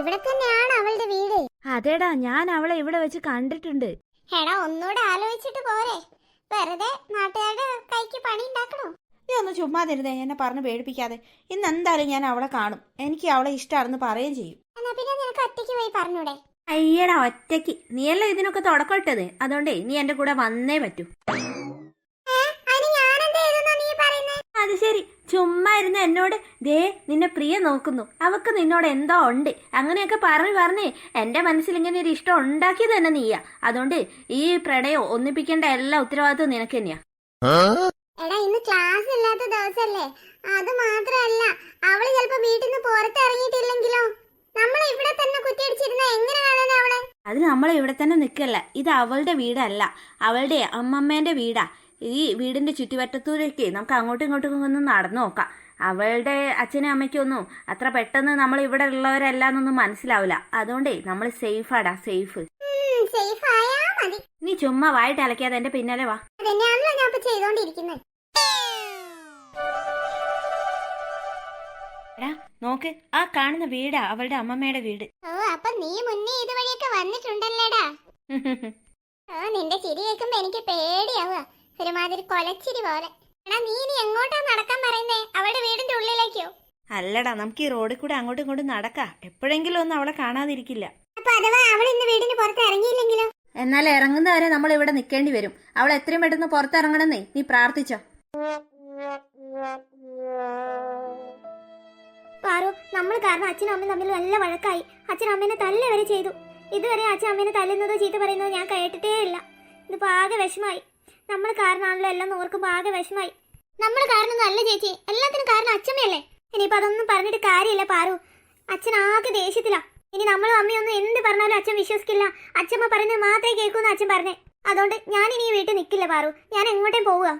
ഇവിടെ തന്നെയാണ് അവളുടെ വീട്. അതേടാ, ഞാൻ അവളെ ഇവിടെ വെച്ച് കണ്ടിട്ടുണ്ട്. എടാ ഒന്നുകൂടെ ആലോചിച്ചിട്ട് പോരെ, വെറുതെ നാട്ടുകാരുടെ കൈക്ക് പണി ഉണ്ടാക്കണോ? നീ ഒന്ന് ചുമ്മാതിരുന്നേ, എന്നെ പറഞ്ഞ് പേടിപ്പിക്കാതെ. ഇന്ന് എന്തായാലും ഞാൻ അവളെ കാണും. എനിക്ക് അവളെ ഇഷ്ടമാണെന്ന് പറയുകയും ചെയ്യും. എന്നാ പിന്നെ നിനക്ക് ഒറ്റയ്ക്ക് പോയി പറഞ്ഞൂടെ? അയ്യടാ, ഒറ്റയ്ക്ക്? നീയല്ലേ ഇതിനൊക്കെ തുടക്കം ഇട്ടത്, അതുകൊണ്ടേ നീ എന്റെ കൂടെ വന്നേ പറ്റൂ. അത് ശരി, ചുമ്മാ ഇരുന്ന് എന്നോട് ദേ നിന്നെ പ്രിയ നോക്കുന്നു, അവക്ക് നിന്നോട് എന്തോ ഉണ്ട് അങ്ങനെയൊക്കെ പറഞ്ഞ് എന്റെ മനസ്സിൽ ഇങ്ങനെ ഒരു ഇഷ്ടം ഉണ്ടാക്കിയത് തന്നെ നീയാ. അതുകൊണ്ട് ഈ പ്രണയം ഒന്നിപ്പിക്കേണ്ട എല്ലാ ഉത്തരവാദിത്വം നിനക്ക് തന്നെയാ. എടാ ഇന്ന് ക്ലാസ് ഇല്ലാത്ത ദിവസല്ലേ, അത് മാത്രല്ല അവള് ചിലപ്പോ വീട്ടിൽ നിന്ന് പുറത്തിറങ്ങിയിട്ടില്ലെങ്കിലോ? നമ്മളെ ഇവിടെ തന്നെ കുറ്റിയടിച്ചിരുന്ന എങ്ങനെ കാണാനാ അവളെ? അത് നമ്മളെ ഇവിടെ തന്നെ നിൽക്കല്ല, ഇത് അവളുടെ വീടല്ല, അവളുടെ അമ്മമ്മേന്റെ വീടാ. ഈ വീടിന്റെ ചുറ്റുവട്ടത്തൂരൊക്കെ നമുക്ക് അങ്ങോട്ടും ഇങ്ങോട്ടും ഒന്ന് നടന്നു നോക്കാം. അവളുടെ അച്ഛനും അമ്മയ്ക്കൊന്നും അത്ര പെട്ടെന്ന് നമ്മൾ ഇവിടെ ഉള്ളവരല്ലാന്നൊന്നും മനസ്സിലാവില്ല. അതുകൊണ്ടേ നമ്മൾ സേഫാടാ, സേഫ്. നീ ചുമ്മാ വായിട്ട് അലക്കാതെ എന്റെ പിന്നാലെ വാ. എടാ നോക്ക്, ആ കാണുന്ന വീടാ അവളുടെ അമ്മമ്മയുടെ വീട്. അപ്പൊ നീ മുന്നേ ഇതുവഴിയൊക്കെ വന്നിട്ടുണ്ടല്ലേടാ. നിന്റെ ചിരി കേൾക്കുമ്പോ എനിക്ക് പേടിയാവുക, ഒരുമാതിരി കൊലച്ചിരി പോലെ. എടാ നീ ഇനി എങ്ങോട്ടാ നടക്കാൻ പറയുന്നേ? അവളുടെ വീടിന്റെ ഉള്ളിലേക്കോ? അല്ലടാ, നമുക്ക് ഈ റോഡിൽ കൂടെ അങ്ങോട്ടും ഇങ്ങോട്ടും നടക്കാം. എപ്പോഴെങ്കിലും ഒന്നും അവളെ കാണാതിരിക്കില്ല. അപ്പൊ അഥവാ അവൾ ഇന്ന് വീടിന് പുറത്ത് ഇറങ്ങിയില്ലെങ്കിലോ? എന്നാൽ ഇറങ്ങുന്നവരെ നമ്മൾ ഇവിടെ നിൽക്കേണ്ടി വരും. അവൾ എത്രയും പെട്ടെന്ന് പുറത്തിറങ്ങണമെന്നേ നീ പ്രാർത്ഥിച്ചോ. പാറു, നമ്മൾ കാരണം അച്ഛനും അമ്മയും തമ്മിൽ നല്ല വഴക്കായി. അച്ഛൻ അമ്മേനെ തല്ല് വരെ ചെയ്തു. ഇതുവരെ അച്ഛൻ അമ്മേനെ തല്ലുന്നതോ ചീത്ത പറയുന്നതോ ഞാൻ കേട്ടിട്ടേ ഇല്ല. ഇതിപ്പോ ആകെ വിഷമായി. നമ്മൾ കാരണമാണല്ലോ എല്ലാം ഓർക്കുമ്പോ ആകെ വിഷമായി. നമ്മൾ കാരണമൊന്നും അല്ല ചേച്ചി, എല്ലാത്തിനും കാരണം അച്ഛമ്മയല്ലേ. ഇനിയിപ്പോ അതൊന്നും പറഞ്ഞിട്ട് കാര്യമില്ല പാറു, അച്ഛൻ ആകെ ദേഷ്യത്തിലാ. ഇനി നമ്മളും അമ്മയൊന്നും എന്ത് പറഞ്ഞാലും അച്ഛൻ വിശ്വസിക്കില്ല. അച്ഛമ്മ പറയുന്നത് മാത്രമേ കേൾക്കൂന്ന് അച്ഛൻ പറഞ്ഞേ. അതുകൊണ്ട് ഞാൻ ഇനി ഈ വീട്ടിൽ നിൽക്കില്ല പാറു, ഞാൻ എങ്ങോട്ടേം പോവുക.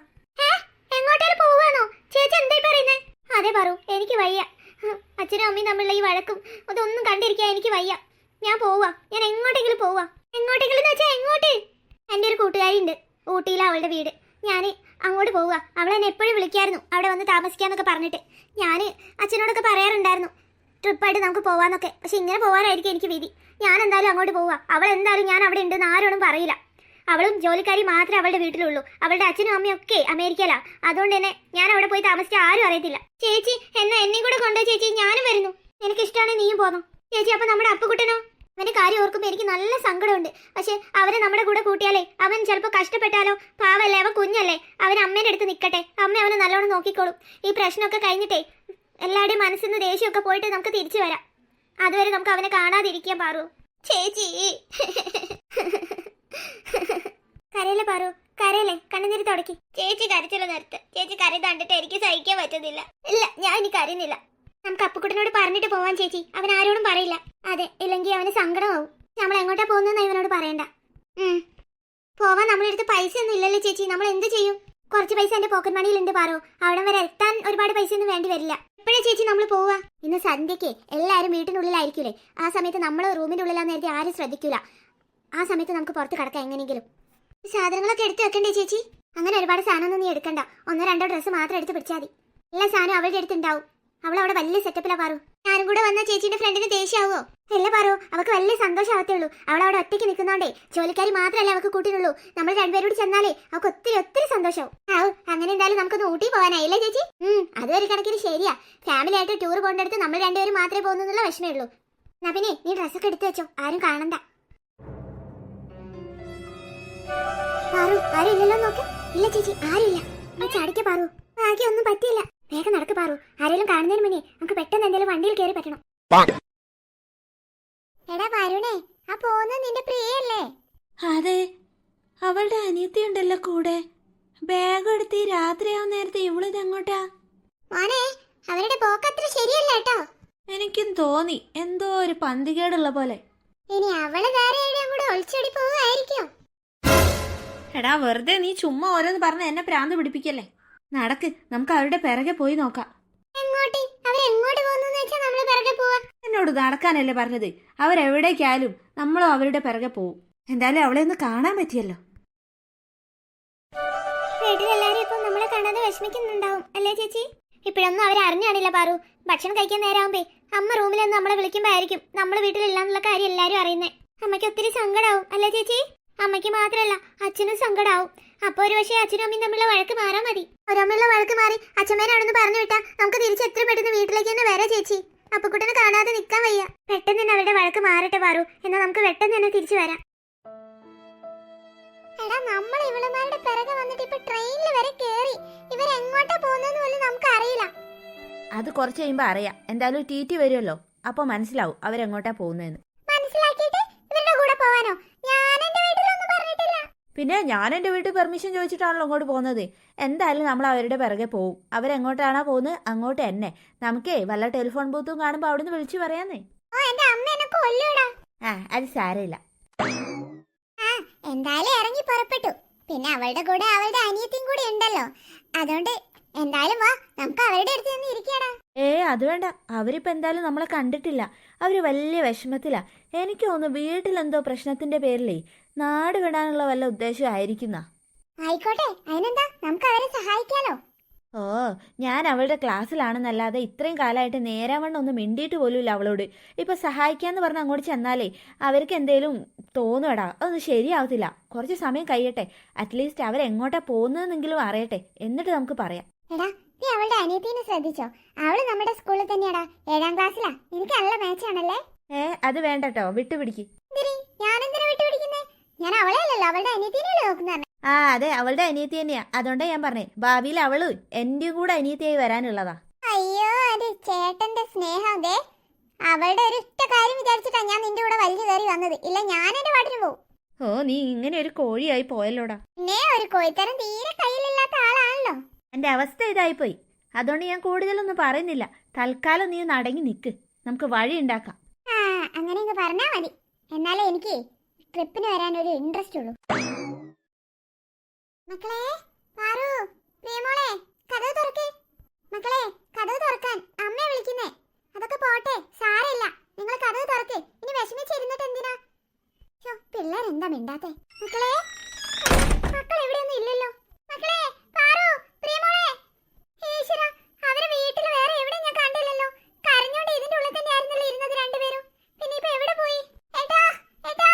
എങ്ങോട്ടേലും പോവാണോ ചേച്ചി? എന്തായി പറയുന്നേ? അതെ പാറു, എനിക്ക് വയ്യ. അച്ഛനും അമ്മയും തമ്മിലുള്ള ഈ വഴക്കും അതൊന്നും കണ്ടിരിക്കാൻ എനിക്ക് വയ്യ. ഞാൻ പോവാ, ഞാൻ എങ്ങോട്ടെങ്കിലും പോവാ. എങ്ങോട്ടെങ്കിലും വെച്ചാ എങ്ങോട്ട്? എൻ്റെ ഒരു കൂട്ടുകാരി ഉണ്ട്, ഊട്ടിയിലെ അവളുടെ വീട്. ഞാൻ അങ്ങോട്ട് പോവുക. അവൾ എന്നെ എപ്പോഴും വിളിക്കായിരുന്നു അവിടെ വന്ന് താമസിക്കാന്നൊക്കെ പറഞ്ഞിട്ട്. ഞാൻ അച്ഛനോടൊക്കെ പറയാറുണ്ടായിരുന്നു ട്രിപ്പായിട്ട് നമുക്ക് പോവാന്നൊക്കെ. പക്ഷെ ഇങ്ങനെ പോകാനായിരിക്കും എനിക്ക് വിധി. ഞാൻ എന്തായാലും അങ്ങോട്ട് പോവുക. അവൾ എന്തായാലും ഞാൻ അവിടെ ഉണ്ടെന്ന് ആരോടും പറയില്ല. അവളും ജോലിക്കാരി മാത്രമേ അവളുടെ വീട്ടിലുള്ളൂ. അവളുടെ അച്ഛനും അമ്മയും ഒക്കെ അമേരിക്കയിലാ. അതുകൊണ്ട് തന്നെ ഞാൻ അവിടെ പോയി താമസിച്ചാൽ ആരും അറിയത്തില്ല. ചേച്ചി എന്നാ എന്നെയും കൂടെ കൊണ്ടോ ചേച്ചി, ഞാനും വരുന്നു. എനിക്കിഷ്ടമാണ് നീയും പോന്നോ ചേച്ചി. അപ്പൊ നമ്മുടെ അപ്പുകുട്ടനോ? അവന്റെ കാര്യം ഓർക്കുമ്പോൾ എനിക്ക് നല്ല സങ്കടമുണ്ട്. പക്ഷെ അവരെ നമ്മുടെ കൂടെ കൂട്ടിയാലേ അവൻ ചിലപ്പോൾ കഷ്ടപ്പെട്ടാലോ. പാവല്ലേ, അവൻ കുഞ്ഞല്ലേ. അവൻ അമ്മേൻ്റെ അടുത്ത് നിൽക്കട്ടെ, അമ്മ അവനെ നല്ലോണം നോക്കിക്കോളും. ഈ പ്രശ്നമൊക്കെ കഴിഞ്ഞിട്ടേ എല്ലാവരുടെയും മനസ്സിൽ നിന്ന് ദേഷ്യമൊക്കെ പോയിട്ട് നമുക്ക് തിരിച്ചു വരാം. അതുവരെ നമുക്ക് അവനെ കാണാതിരിക്കാൻ പാറു. ചേച്ചി കരയില്ലേ പാറു, കരയില്ലേ? കണ്ണുനീര് തുടക്കി. ചേച്ചി കരച്ചില്ല നിർത്ത്. ചേച്ചി കര കണ്ടിട്ട് എനിക്ക് സഹിക്കാൻ പറ്റുന്നില്ല. ഇല്ല, ഞാൻ ഇനി കരയുന്നില്ല. നമുക്ക് അപ്പുക്കുട്ടനോട് പറഞ്ഞിട്ട് പോവാൻ ചേച്ചി. അവൻ ആരോടും പറയില്ല. അതെ, ഇല്ലെങ്കിൽ അവന് സങ്കടമാവും. നമ്മൾ എങ്ങോട്ടാ പോകുന്നതെന്ന് ഇവനോട് പറയണ്ട. പോവാൻ നമ്മുടെ അടുത്ത് പൈസ ഒന്നും ഇല്ലല്ലോ ചേച്ചി, നമ്മൾ എന്ത് ചെയ്യും? കുറച്ച് പൈസ എന്റെ പോക്കറ്റ് മണിയിലുണ്ട് പാറു. അവിടെ വരെ എത്താൻ ഒരുപാട് പൈസ ഒന്നും വേണ്ടി വരില്ല. എപ്പോഴാ ചേച്ചി നമ്മൾ പോവാ? ഇന്ന് സന്ധ്യക്ക് എല്ലാവരും വീട്ടിനുള്ളിലായിരിക്കൂലേ. ആ സമയത്ത് നമ്മൾ റൂമിന്റെ ഉള്ളിലാന്ന് കരുതി ആരും ശ്രദ്ധിക്കൂല. ആ സമയത്ത് നമുക്ക് പുറത്ത് കിടക്കാം എങ്ങനെയെങ്കിലും. സാധനങ്ങളൊക്കെ എടുത്ത് വെക്കണ്ടേ ചേച്ചി? അങ്ങനെ ഒരുപാട് സാധനമൊന്നും നീ എടുക്കണ്ട. 1-2 ഡ്രസ്സ് മാത്രം എടുത്ത് പിടിച്ചാൽ മതി. എല്ലാ സാധനവും അവളുടെ അടുത്തുണ്ടാവും. അവളവിടെ വലിയ സെറ്റപ്പിലാ പാറു. ഞാനും കൂടെ വന്ന ചേച്ചിന്റെ ഫ്രണ്ടിന് ദേഷ്യമാവോ? അല്ല പാറു, അവൾക്ക് വലിയ സന്തോഷമാവത്തേ ഉള്ളൂ. അവളവിടെ ഒറ്റയ്ക്ക് നിൽക്കുന്നോണ്ടേ. ജോലിക്കാരി മാത്രമല്ല അവൾക്ക് കൂട്ടിനുള്ളൂ. നമ്മൾ രണ്ടുപേരോട് ചെന്നാലേ അവൾക്ക് ഒത്തിരി ഒത്തിരി സന്തോഷവും. അങ്ങനെ എന്തായാലും നമുക്കൊന്ന് ഊട്ടി പോകാനായില്ലേ ചേച്ചി? അതൊരു കണക്കിന് ശരിയാ. ഫാമിലി ആയിട്ട് ടൂർ പോകേണ്ടടുത്ത് നമ്മൾ രണ്ടുപേരും മാത്രമേ പോകുന്നുള്ള വിഷമേ ഉള്ളൂ. എന്നാ പിന്നെ നീ ഡ്രസ്സൊക്കെ എടുത്തു വെച്ചോ, ആരും കാണണ്ട. പാറു, ആരും ഇല്ലല്ലോ നോക്ക്. ഇല്ല ചേച്ചി, ആരുമില്ല. ചാടിക്ക പാറു, ആകെ ഒന്നും പറ്റിയില്ല. വേഗം നടക്ക് പാറു, ആരെങ്കിലും കാണുന്നതിന് മുന്നേ നമുക്ക് പെട്ടെന്ന് എന്തെങ്കിലും വണ്ടിയിൽ കയറി പറ്റണം. എടാ വരുണേ, ആ പോകുന്ന നിന്റെ പ്രിയല്ലേ? അതെ, അവളുടെ അനിയത്തി ഉണ്ടല്ലോ കൂടെ. ബാഗ് എടുത്ത് രാത്രിയാവുന്ന നേരത്തെ ഇവളിതെങ്ങോട്ടാ? മോനെ, അവരുടെ പോക്കത്ര ശരിയല്ല കേട്ടോ. എനിക്കും തോന്നി എന്തോ ഒരു പന്തികേടുള്ള പോലെ. ഇനി അവള് വേറെ എവിടെയും കൂടെ ഒളിച്ചോടി പോവായിരിക്കും. എടാ വെറുതെ നീ ചുമ്മാ ഓരോന്ന് പറഞ്ഞ് എന്നെ പ്രാന്ത് പിടിപ്പിക്കല്ലേ. നടക്ക്, നമുക്ക് അവരുടെ പിറകെ പോയി നോക്കാം. എന്നോട് നടക്കാനല്ലേ പറഞ്ഞത്? അവരെവിടേക്കായാലും നമ്മളും അവരുടെ പിറകെ പോവും. എന്തായാലും അവളെ ഒന്ന് കാണാൻ പറ്റിയല്ലോ. വീട്ടിലെല്ലാരും ഇപ്പൊ നമ്മളെ കാണാതെ വിഷമിക്കുന്നുണ്ടാവും അല്ലേ ചേച്ചി? ഇപ്പോഴൊന്നും അവർ അറിഞ്ഞാണില്ല പാറു. ഭക്ഷണം കഴിക്കാൻ നേരാകുമ്പേ അമ്മ റൂമിൽ നിന്ന് നമ്മളെ വിളിക്കുമ്പോ ആയിരിക്കും നമ്മൾ വീട്ടിലില്ലാന്നുള്ള കാര്യം എല്ലാരും അറിയുന്നേ. അമ്മയ്ക്ക് ഒത്തിരി സങ്കടാവും അല്ലേ ചേച്ചി? അമ്മയ്ക്ക് മാത്രല്ല അച്ഛനും സങ്കടാവും. അപ്പൊ ഒരു പക്ഷേ അച്ഛനും അമ്മയും തമ്മിലുള്ള വഴക്ക് മാറാൻ മതി. ഒരമ്മയുള്ള വഴക്ക് മാറി അച്ഛമ്മേനാണെന്ന് പറഞ്ഞു വിട്ടാ നമുക്ക് തിരിച്ച് എത്ര പെട്ടെന്ന് വീട്ടിലേക്ക് തന്നെ വരാം ചേച്ചി. അപ്പുക്കുട്ടനെ കാണാതെ നിൽക്കാൻ വയ്യ. പെട്ടെന്ന് തന്നെ അവരുടെ വഴക്ക് മാറട്ടെ പാറു. എന്നാൽ നമുക്ക് പെട്ടെന്ന് തന്നെ തിരിച്ചു വരാം. എടാ നമ്മൾ ഇവളുമാരുടെ പിറകെ വന്നിട്ട് ഇപ്പൊ ട്രെയിനിൽ വരെ കേറി. ഇവരെങ്ങോട്ടാ പോകുന്നതെന്ന് പോലും നമുക്ക് അറിയില്ല. അത് കുറച്ച് കഴിയുമ്പോൾ അറിയാം. എന്തായാലും ടി ടി വരുമല്ലോ, അപ്പോൾ മനസ്സിലാവും അവരെങ്ങോട്ടാ പോകുന്നതെന്ന്. മനസ്സിലാക്കിയിട്ട് ഇവരുടെ കൂടെ പോവാനോ? ഞാൻ എന്റെ വീട്ടിലൊന്നും പറഞ്ഞിട്ടില്ല. പിന്നെ ഞാൻ എൻ്റെ വീട്ടിൽ പെർമിഷൻ ചോദിച്ചിട്ടാണല്ലോ അങ്ങോട്ട് പോകുന്നത്. എന്തായാലും നമ്മൾ അവരുടെ പിറകെ പോവും. അവരെങ്ങോട്ടാണോ പോകുന്നത് അങ്ങോട്ട് തന്നെ. നമുക്കേ വല്ല ടെലിഫോൺ ബൂത്തും കാണുമ്പോൾ അവിടുന്ന് വിളിച്ചു പറയാന്നേ. ഓ എന്റെ അമ്മ എന്നെ കൊല്ലൂടാ. അത് സാരമില്ല. എന്തായാലും ഇറങ്ങി പുറപ്പെട്ടു. പിന്നെ അവളുടെ കൂടെ അവളുടെ അനിയത്തിയും കൂടി ഉണ്ടല്ലോ. അതുകൊണ്ട് എന്തായാലും വാ, നമുക്ക് അവരുടെ അടുത്ത് നിന്ന് ഇരിക്കടാ. അത് വേണ്ട. അവരിപ്പോൾ എന്തായാലും നമ്മളെ കണ്ടിട്ടില്ല. അവർ വലിയ വിഷമത്തിലാ. എനിക്ക് തോന്നുന്നു വീട്ടിലെന്തോ പ്രശ്നത്തിന്റെ പേരിലേ നാട് വിടാനുള്ള വല്ല ഉദ്ദേശമായിരിക്കുന്ന. ആയിക്കോട്ടെ, അതിനെന്താ, നമുക്ക് അവരെ സഹായിക്കാലോ. ഓ, ഞാൻ അവളുടെ ക്ലാസ്സിലാണെന്നല്ലാതെ ഇത്രയും കാലമായിട്ട് നേരാവണ്ണം ഒന്നും മിണ്ടിയിട്ട് പോലുമില്ല അവളോട്. ഇപ്പൊ സഹായിക്കാന്ന് പറഞ്ഞ് അങ്ങോട്ട് ചെന്നാലേ അവർക്ക് എന്തേലും തോന്നുവടാ. അതൊന്നും ശരിയാവത്തില്ല. കുറച്ച് സമയം കഴിയട്ടെ. അറ്റ്ലീസ്റ്റ് അവരെങ്ങോട്ടാ പോകുന്നതെന്നെങ്കിലും അറിയട്ടെ, എന്നിട്ട് നമുക്ക് പറയാം. എടാ, നീ അവളുടെ അനിയത്തിനെ ശ്രദ്ധിച്ചോ? അവള് നമ്മുടെ സ്കൂളിൽ തന്നെയാടാ, 7ാം ക്ലാസ്സിലാ. എനിക്ക് നല്ല മാച്ചാണല്ലേ. അത് വേണ്ടട്ടോ, വിട്ടുപിടിക്ക്. ഞാനെന്തിനാ വിട്ടുപിടിക്കുന്നേ? ഞാൻ അവളെ അല്ലല്ലോ, അവളുടെ അനിയത്തിനെയല്ലേ നോക്കുന്നേ. അതെ, അവളുടെ അനിയത്തി തന്നെയാ. അതുകൊണ്ടാ ഞാൻ പറഞ്ഞേ, ഭാവിയിൽ അവള് എന്റെ കൂടെ അനിയത്തിയായി വരാനുള്ളതാ. അയ്യോ, അത് ചേട്ടന്റെ സ്നേഹം. ദേ, അവളുടെ ഒരു ഇഷ്ട കാര്യം വിചാരിച്ചിട്ടാ ഞാൻ നിന്റെ കൂടെ വലിച്ചു കയറി വന്നത്. ഇല്ല, ഞാൻ എന്റെ പാട്ടിന് പോവും. ഓ, നീ ഇങ്ങനെ ഒരു കോഴിയായി പോയല്ലോടാ. പിന്നെ ഒരു കോഴിത്തരം തീരെ കയ്യിലില്ലാത്ത ആളാണല്ലോ. എന്റെ അവസ്ഥ ഇതായിപ്പോയി. അതുകൊണ്ട് ഞാൻ കൂടുതലൊന്നും പറയുന്നില്ല. തൽക്കാലം നീ ഒന്ന് അടങ്ങി നിക്ക്. നമുക്ക് വഴി ഉണ്ടാക്കാം. അങ്ങനെയൊക്കെ പറഞ്ഞാ മതി. എന്നാലേ എനിക്ക് ട്രിപ്പിന് വരാൻ ഒരു ഇൻട്രസ്റ്റ് ഉള്ളൂ. മക്കളെ, പാറു, പ്രിയമോളെ, കതവ് തുറക്കേ. മക്കളെ, കതവ് തുറക്കാൻ അമ്മയെ വിളിക്കുന്നേ. അതൊക്കെ പോട്ടെ, സാരമില്ല. നിങ്ങൾ കതവ് തുറക്കേ. ഇനി വിഷമിച്ചിരുന്നിട്ട് എന്തിനാ? പിള്ളേരെന്താ മിണ്ടാത്തെ? മക്കളെ, മക്കൾ എവിടെയൊന്നും ഇല്ലല്ലോ. മക്കളെ, പാറു, പ്രിയമോളെ. ഈശ്വരാ, അവരെ വീട്ടിൽ വേറെ എവിടെ ഞാൻ കണ്ടില്ലല്ലോ. കരഞ്ഞോണ്ട് ഇതിന്റെ ഉള്ളിൽ തന്നെ ആയിരുന്നല്ലോ ഇരുന്നത് രണ്ടുപേരും. പിന്നെ ഇപ്പൊ എവിടെ പോയി? ഏട്ടാ, ഏട്ടാ,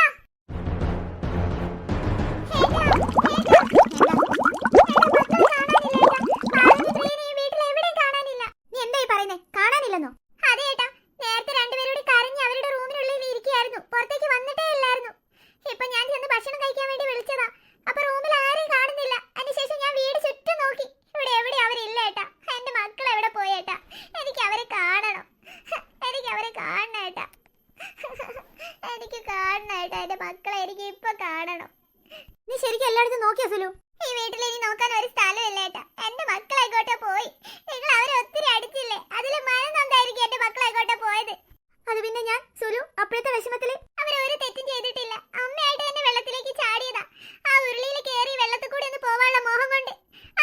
എനിക്ക് കാണണം ഏട്ടാ. എന്റെ മക്കളെ എനിക്ക് ഇപ്പൊ കാണണം. നീ ശരിക്കും എല്ലായിടത്തും നോക്കിയോ സുലു? ഈ വീട്ടിൽ ഇനി നോക്കാൻ ഒരു സ്ഥലമില്ല ഏട്ടാ. എന്റെ മക്കളായിക്കോട്ടെ പോയി. നിങ്ങൾ അവരെ ഒത്തിരി അടിച്ചില്ലേ, അതില് മനം നന്നായിരിക്കും എന്റെ മക്കളായിക്കോട്ടെ പോയത്. അത് പിന്നെ ഞാൻ സുലു അപ്പോഴത്തെ വിഷമത്തില് അവരൊരു തെറ്റും ചെയ്തിട്ടില്ല. അമ്മയായിട്ട് എന്നെ വെള്ളത്തിലേക്ക് ചാടിയതാ. ആ ഉരുളിയിൽ കയറി വെള്ളത്തിൽ കൂടി ഒന്ന് പോവാനുള്ള മോഹം കൊണ്ട്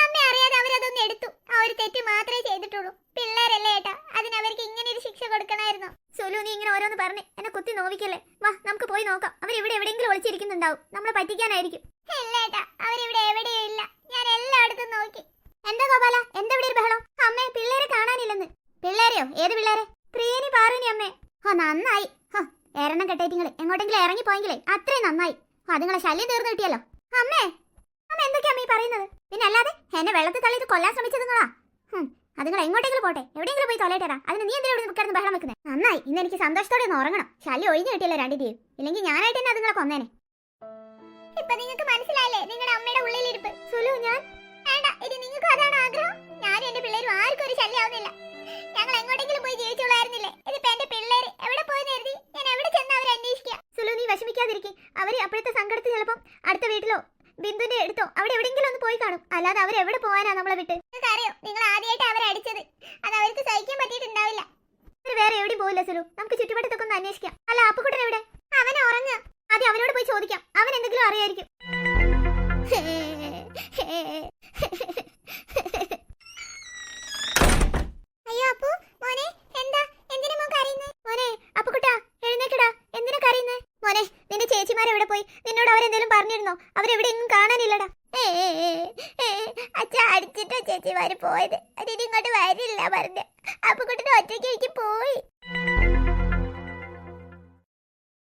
അമ്മ അറിയാതെ അവരതൊന്നും എടുത്തു. ആ ഒരു തെറ്റ് മാത്രമേ ചെയ്തിട്ടുള്ളൂ. പിള്ളേരല്ലേ ഏട്ടാ, അതിനവർക്ക് ഇങ്ങനെ ഒരു ശിക്ഷ കൊടുക്കണമായിരുന്നു. സുലു, നീ ഇങ്ങനെ ഓരോന്ന് പറഞ്ഞ് എന്നെ കുത്തി നോവിക്കല്ലേ. വാ, നമുക്ക് പോയി നോക്കാം. അവരിവിടെ എവിടെയെങ്കിലും ഒളിച്ചിരിക്കുന്നുണ്ടാവും. നമ്മളെ പറ്റിക്കാനായിരിക്കും. ഇല്ല ഏട്ടാ, അവരിവിടെ എവിടെയും ഇല്ല. ഞാൻ എല്ലായിടത്തും നോക്കി. എന്താ ഗോപാല, എന്താ ഇവിടെ ഒരു ബഹളം? അമ്മേ, പിള്ളേരെ കാണാനില്ലെന്ന്. പിള്ളേരെയോ? ഏത് പിള്ളേരെ? പ്രിയനി, പാറുനി അമ്മേ. നന്നായി. എരണം കെട്ടേറ്റിങ്ങള് എങ്ങോട്ടെങ്കിലും ഇറങ്ങിപ്പോയെങ്കിലേ അത്രയും നന്നായി. അതുങ്ങളെ ശല്യം തീർന്നു കിട്ടിയല്ലോ. അമ്മേ, അമ്മ എന്തൊക്കെയാ അമ്മ ഈ പറയുന്നത്? പിന്നെ അല്ലാതെ എന്നെ വെള്ളത്തിൽ തള്ളിയിട്ട് കൊല്ലാൻ ശ്രമിച്ചത് നിങ്ങളാ. അതുങ്ങൾ എങ്ങോട്ടെങ്കിലും പോട്ടെ, എവിടെയെങ്കിലും പോയി തൊലയിട്ടേരാ. അതിന് നീ എന്തിനാ ഇവിടെ കിടന്ന് ബഹളം വെക്കുന്നത്? നന്നായി. ഇന്ന് എനിക്ക് സന്തോഷത്തോടെ ഒന്ന് ഉറങ്ങണം. ശല്യം ഒഴിഞ്ഞു കിട്ടിയല്ലോ രണ്ടിന്റെയും. ഇല്ലെങ്കിൽ ഞാനായിട്ട് തന്നെ അതുങ്ങളെ കൊന്നേനെ. ഇപ്പൊ നിങ്ങൾക്ക് മനസ്സിലായില്ലേ നിങ്ങളുടെ അമ്മയുടെ ഉള്ളിലിരിപ്പ്? സുലു, ഞാൻ വേണ്ട. ഇത് നിങ്ങൾക്ക് അതാണ് ആഗ്രഹം. ഞാനും എന്റെ പിള്ളേരും ആർക്കും ഒരു ശല്യമാവുന്നില്ല. ഞങ്ങൾ എങ്ങോട്ടെങ്കിലും പോയി ജീവിച്ചോളായിരുന്നില്ലേ. ഇതിപ്പോ എന്റെ പിള്ളേര് എവിടെ പോയെന്ന് കരുതി ഞാൻ എവിടെ ചെന്ന് അവരെ അന്വേഷിക്കുക. സുലു, നീ വിഷമിക്കാതിരിക്കും. അവര് അപ്പോഴത്തെ സങ്കടത്തിൽ ചിലപ്പം അടുത്ത വീട്ടിലോ ബിന്ദുന്റെ അടുത്തോ അവിടെ എവിടെയെങ്കിലും ഒന്ന് പോയി കാണും. അല്ലാതെ അവരെവിടെ പോകാനാ നമ്മളെ വിട്ട്? അറിയോ, നിങ്ങൾ ആദ്യമായിട്ട് അവരെ അടിച്ചത്. അത് അവർക്ക് സഹിക്കാൻ പറ്റിയിട്ടുണ്ടാവില്ല. അവര് വേറെ എവിടെയും പോയില്ല സുലു. നമുക്ക് ചുറ്റുവട്ടത്തൊക്കെ ഒന്ന് അന്വേഷിക്കാം. അല്ല, അപ്പുക്കുട്ടൻ എവിടെ? അവൻ ഉറങ്ങുക. ആദ്യം അവനോട് പോയി ചോദിക്കാം. അവൻ എന്തെങ്കിലും അറിയായിരിക്കും. അയ്യോ അപ്പു, മോനെ, എന്താ? എന്തിനാ മോൻ കരയുന്നേ? മോനെ, അപ്പുക്കുട്ടാ, എഴുന്നേക്കടാ. എന്തിനാ കരയുന്നേ? മോനെ, നിന്റെ ചേച്ചിമാരെവിടെ പോയി? നിന്നോട് അവരെന്തെങ്കിലും പറഞ്ഞിരുന്നോ? അവരെവിടെയെങ്കിലും കാണാനില്ലടാ. അച്ഛാ അടിച്ചിട്ടോ ചേച്ചി? ചേച്ചിമാര് പോയത്. അതിന് ഇങ്ങോട്ട് വരില്ല പറഞ്ഞ്. അപ്പുക്കുട്ടനെ ഒറ്റയ്ക്ക് എനിക്ക് പോയി.